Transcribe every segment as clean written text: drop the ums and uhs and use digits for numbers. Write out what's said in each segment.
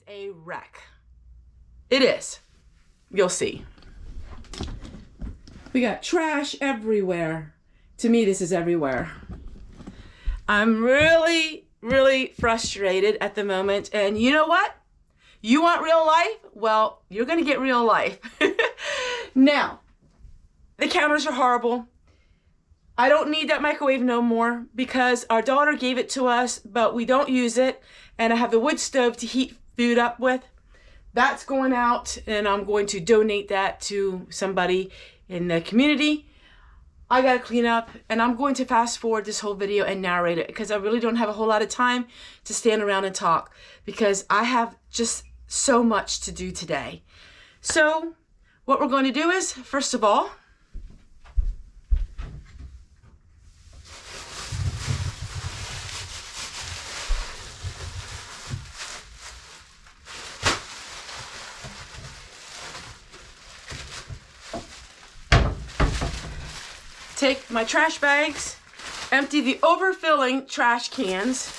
A wreck. It is. You'll see. We got trash everywhere. To me, this is everywhere. I'm really, really frustrated at the moment. And you know what? You want real life? Well, you're going to get real life. Now, the counters are horrible. I don't need that microwave no more because our daughter gave it to us, but we don't use it. And I have the wood stove to heat food up with. That's going out, and I'm going to donate that to somebody in the community. I gotta clean up, and I'm going to fast forward this whole video and narrate it because I really don't have a whole lot of time to stand around and talk because I have just so much to do today. So what we're going to do is, first of all, take my trash bags, empty the overfilling trash cans.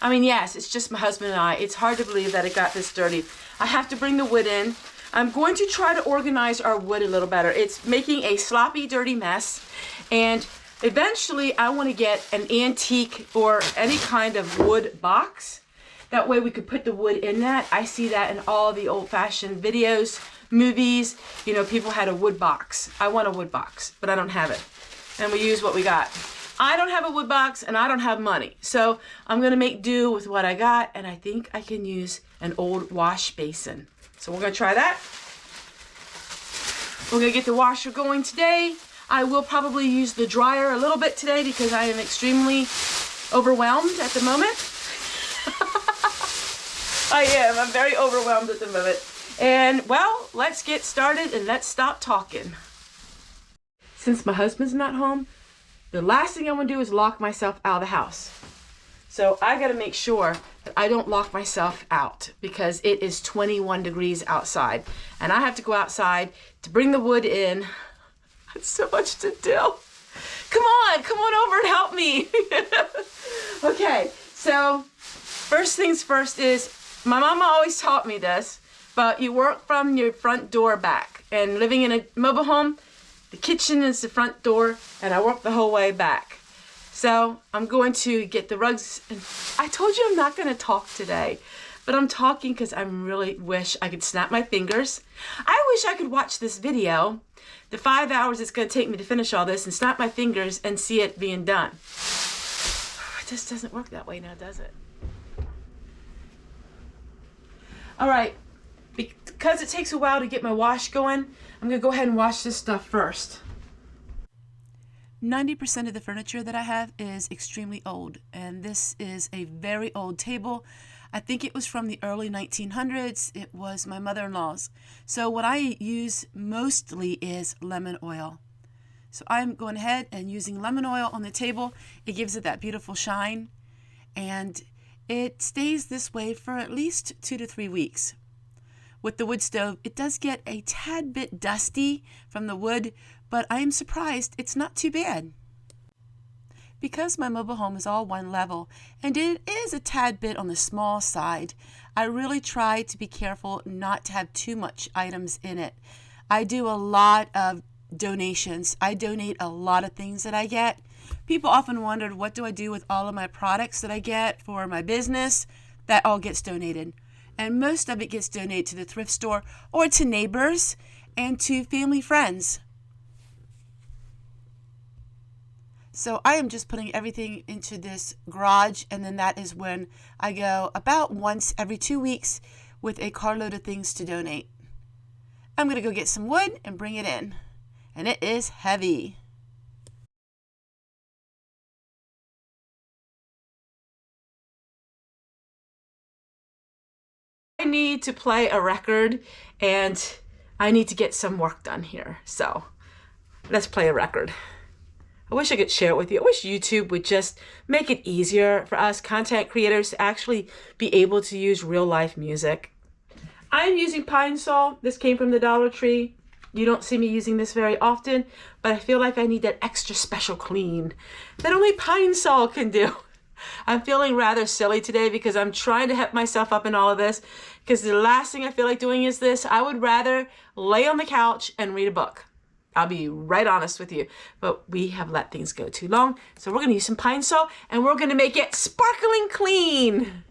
I mean, yes, it's just my husband and I. It's hard to believe that it got this dirty. I have to bring the wood in. I'm going to try to organize our wood a little better. It's making a sloppy, dirty mess. And eventually I want to get an antique or any kind of wood box. That way we could put the wood in that. I see that in all the old-fashioned videos, movies. You know, people had a wood box. I want a wood box, but I don't have it. And we use what we got. I don't have a wood box and I don't have money. So I'm gonna make do with what I got, and I think I can use an old wash basin. So we're gonna try that. We're gonna get the washer going today. I will probably use the dryer a little bit today because I am extremely overwhelmed at the moment. I am, I'm very overwhelmed at the moment. And well, let's get started and let's stop talking. Since my husband's not home, the last thing I want to do is lock myself out of the house. So I got to make sure that I don't lock myself out because it is 21 degrees outside. And I have to go outside to bring the wood in. It's so much to do. Come on over and help me. Okay, so first things first is, my mama always taught me this, but you work from your front door back. And living in a mobile home, the kitchen is the front door, and I work the whole way back. So I'm going to get the rugs. And I told you I'm not going to talk today, but I'm talking because I really wish I could snap my fingers. I wish I could watch this video, the 5 hours it's going to take me to finish all this, and snap my fingers and see it being done. It just doesn't work that way now, does it? All right, because it takes a while to get my wash going, I'm going to go ahead and wash this stuff first. 90% of the furniture that I have is extremely old, and this is a very old table. I think it was from the early 1900s. It was my mother-in-law's. So what I use mostly is lemon oil. So I'm going ahead and using lemon oil on the table. It gives it that beautiful shine, and it stays this way for at least 2 to 3 weeks. With the wood stove, it does get a tad bit dusty from the wood, but I am surprised it's not too bad. Because my mobile home is all one level, and it is a tad bit on the small side, I really try to be careful not to have too much items in it. I do a lot of donations. I donate a lot of things that I get. People often wondered, what do I do with all of my products that I get for my business? That all gets donated. And most of it gets donated to the thrift store or to neighbors and to family friends. So I am just putting everything into this garage, and then that is when I go about once every 2 weeks with a carload of things to donate. I'm going to go get some wood and bring it in. And it is heavy. I need to play a record, and I need to get some work done here. So Let's play a record. I wish I could share it with you. I wish YouTube would just make it easier for us content creators to actually be able to use real life music. I'm using Pine Sol. This came from the Dollar Tree. You don't see me using this very often, but I feel like I need that extra special clean that only Pine Sol can do. I'm feeling rather silly today because I'm trying to hep myself up in all of this, because the last thing I feel like doing is this. I would rather lay on the couch and read a book. I'll be right honest with you, but we have let things go too long. So we're gonna use some Pine Sol and we're gonna make it sparkling clean.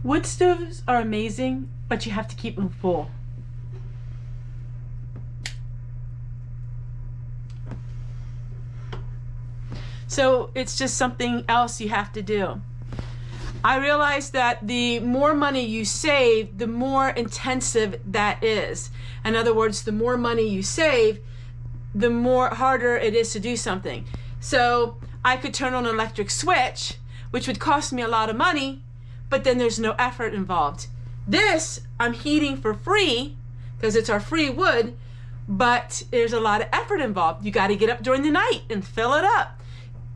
Wood stoves are amazing, but you have to keep them full. So it's just something else you have to do. I realized that the more money you save, the more intensive that is. In other words, the more money you save, the more harder it is to do something. So I could turn on an electric switch, which would cost me a lot of money, but then there's no effort involved. This I'm heating for free because it's our free wood, but there's a lot of effort involved. You got to get up during the night and fill it up.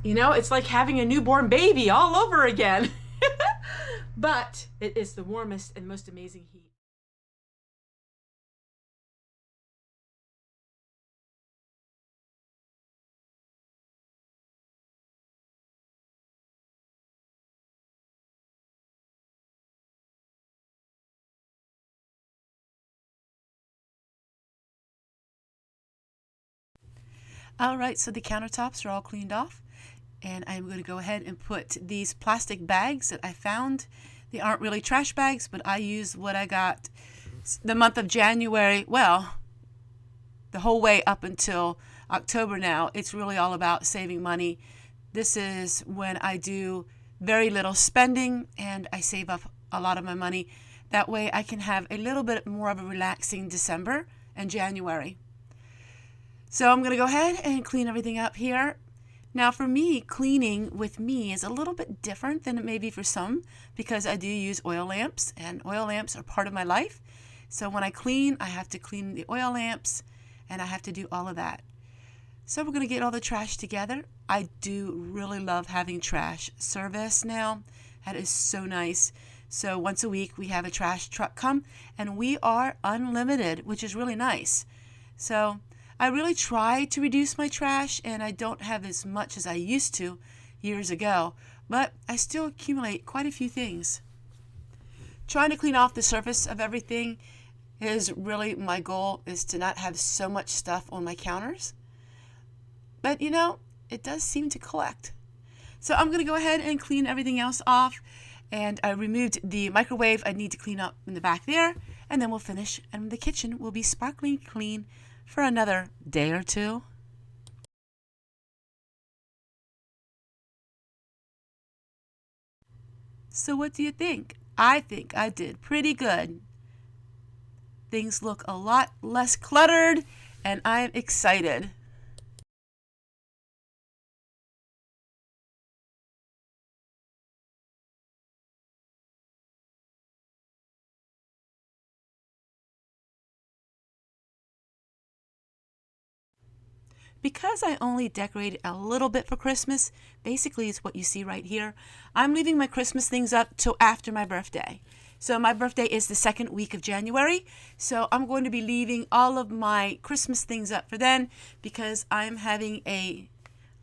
You know, it's like having a newborn baby all over again. But it is the warmest and most amazing heat. All right, so the countertops are all cleaned off, and I'm going to go ahead and put these plastic bags that I found. They aren't really trash bags, but I use what I got the month of January, well, the whole way up until October now. It's really all about saving money. This is when I do very little spending and I save up a lot of my money. That way I can have a little bit more of a relaxing December and January. So I'm going to go ahead and clean everything up here. Now for me, cleaning with me is a little bit different than it may be for some, because I do use oil lamps, and oil lamps are part of my life. So when I clean, I have to clean the oil lamps and I have to do all of that. So we're going to get all the trash together. I do really love having trash service now. That is so nice. So once a week we have a trash truck come, and we are unlimited, which is really nice. So I really try to reduce my trash, and I don't have as much as I used to years ago, but I still accumulate quite a few things. Trying to clean off the surface of everything is really my goal, is to not have so much stuff on my counters. But you know, it does seem to collect. So I'm going to go ahead and clean everything else off, and I removed the microwave I need to clean up in the back there, and then we'll finish, and the kitchen will be sparkling clean for another day or two. So what do you think? I think I did pretty good. things look a lot less cluttered, and I'm excited. Because I only decorated a little bit for Christmas, basically it's what you see right here, I'm leaving my Christmas things up till after my birthday. So my birthday is the second week of January, so I'm going to be leaving all of my Christmas things up for then because I'm having a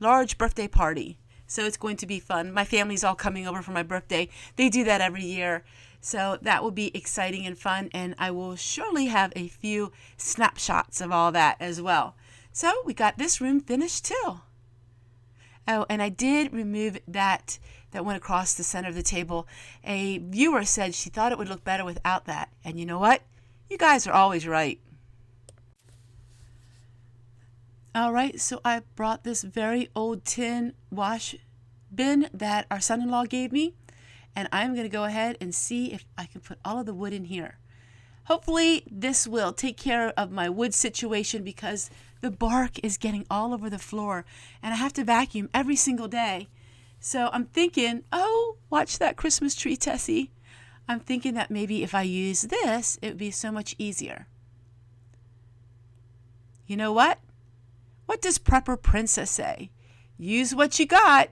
large birthday party. So it's going to be fun. My family's all coming over for my birthday. They do that every year. So that will be exciting and fun, and I will surely have a few snapshots of all that as well. So we got this room finished too. Oh, and I did remove that went across the center of the table. A viewer said she thought it would look better without that. And you know what? You guys are always right. All right, so I brought this very old tin wash bin that our son-in-law gave me. And I'm going to go ahead and see if I can put all of the wood in here. Hopefully this will take care of my wood situation because the bark is getting all over the floor and I have to vacuum every single day. So I'm thinking, oh, watch that Christmas tree, Tessie. I'm thinking that maybe if I use this, it would be so much easier. You know what? What does Prepper Princess say? Use what you got.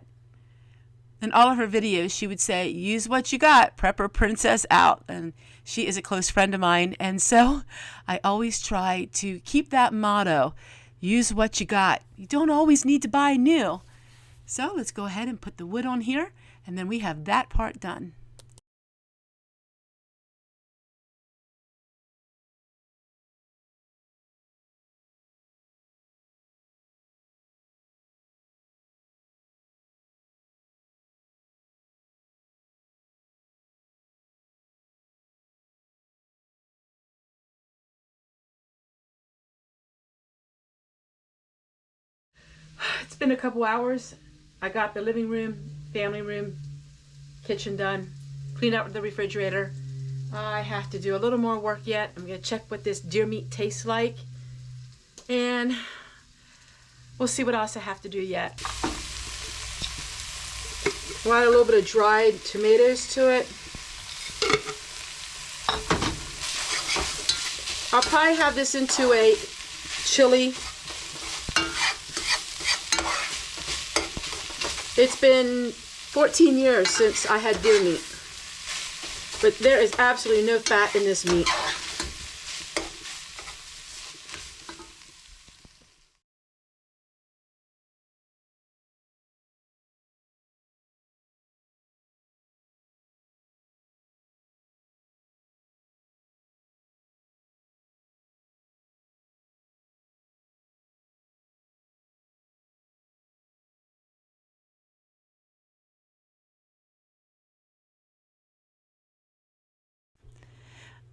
In all of her videos, she would say, use what you got, Prepper Princess out. And she is a close friend of mine. And so I always try to keep that motto, use what you got. You don't always need to buy new. So let's go ahead and put the wood on here, and then we have that part done. It's been a couple hours. I got the living room, family room, kitchen done, cleaned out the refrigerator. I have to do a little more work yet. I'm going to check what this deer meat tastes like. And we'll see what else I have to do yet. I'll add a little bit of dried tomatoes to it. I'll probably have this into a chili. It's been 14 years since I had deer meat, but there is absolutely no fat in this meat.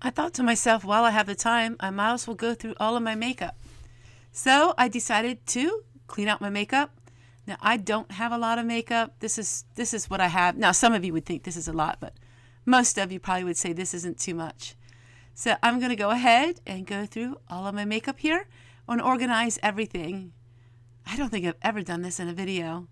I thought to myself, while I have the time, I might as well go through all of my makeup. So I decided to clean out my makeup. Now I don't have a lot of makeup. This is what I have. Now some of you would think this is a lot, but most of you probably would say this isn't too much. So I'm going to go ahead and go through all of my makeup here and organize everything. I don't think I've ever done this in a video.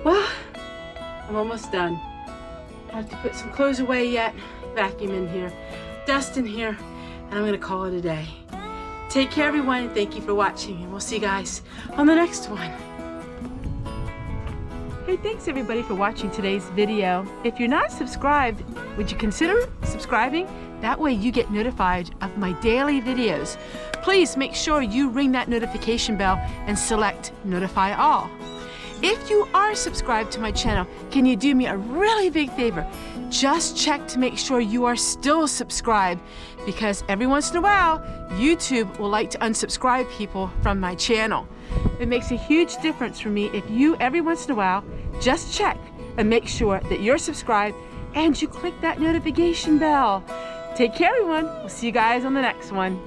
Well, I'm almost done. I have to put some clothes away yet, vacuum in here, dust in here, and I'm gonna call it a day. Take care, everyone, and thank you for watching, and we'll see you guys on the next one. Hey, thanks everybody for watching today's video. If you're not subscribed, would you consider subscribing? That way you get notified of my daily videos. Please make sure you ring that notification bell and select Notify All. If you are subscribed to my channel, can you do me a really big favor? Just check to make sure you are still subscribed, because every once in a while, YouTube will like to unsubscribe people from my channel. It makes a huge difference for me if you, every once in a while, just check and make sure that you're subscribed and you click that notification bell. Take care, everyone. We'll see you guys on the next one.